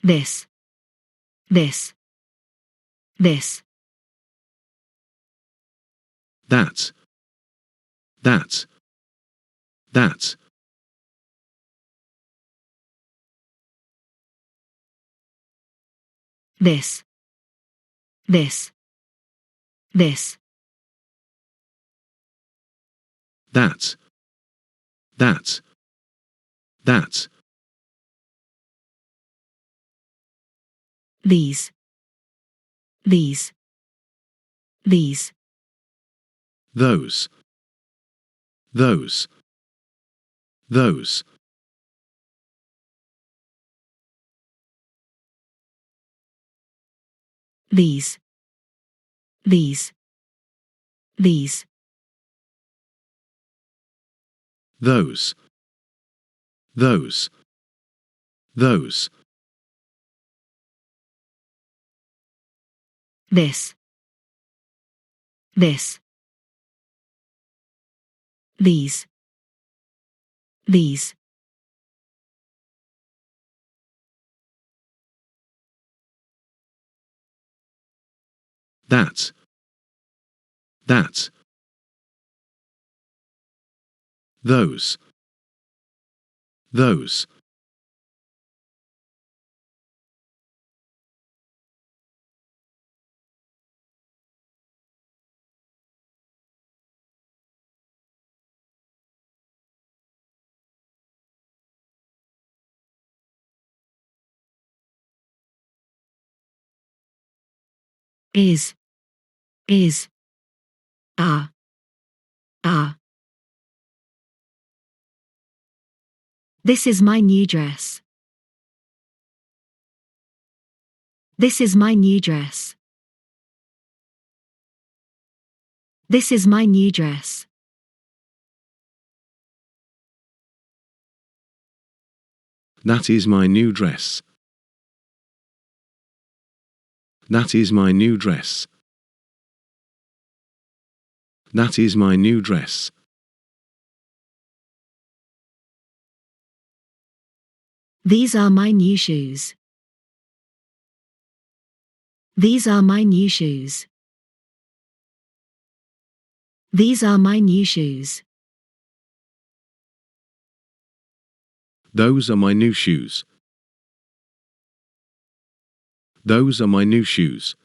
This, this, this. That, that, that. This, this, this. That, that, that. These, these, these. Those, those, those. These, these, these. Those, those, those. This, this. These, these. That, that. Those, those. Is, are, are. This is my new dress. This is my new dress. This is my new dress. That is my new dress. That is my new dress. That is my new dress. These are my new shoes. These are my new shoes. These are my new shoes. Those are my new shoes. Those are my new shoes.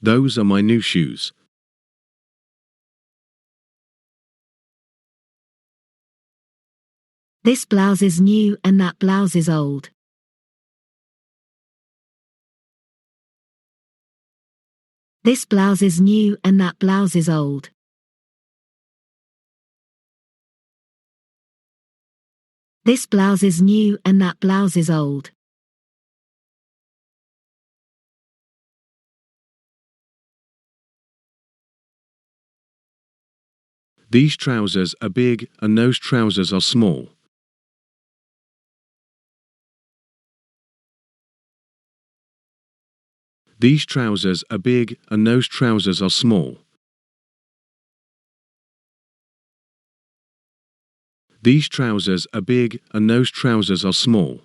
Those are my new shoes. This blouse is new and that blouse is old. This blouse is new and that blouse is old. This blouse is new and that blouse is old. These trousers are big and those trousers are small. These trousers are big and those trousers are small. These trousers are big and those trousers are small.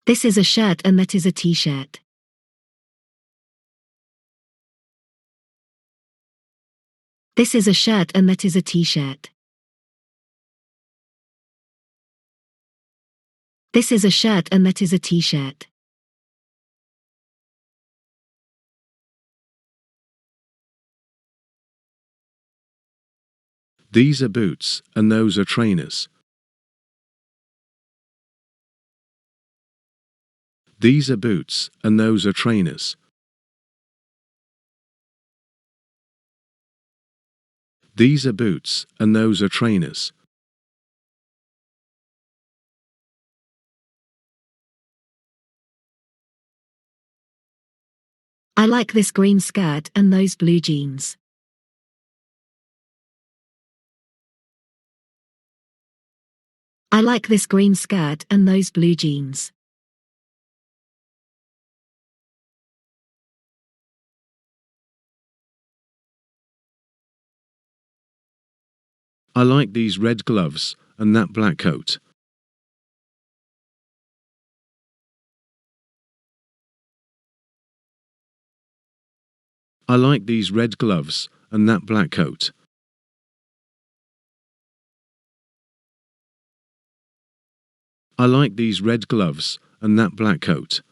This is a shirt and that is a t-shirt. This is a shirt and that is a t-shirt. This is a shirt and that is a t-shirt. These are boots and those are trainers. These are boots and those are trainers. These are boots and those are trainers. I like this green skirt and those blue jeans. I like this green skirt and those blue jeans. I like these red gloves and that black coat. I like these red gloves and that black coat. I like these red gloves and that black coat.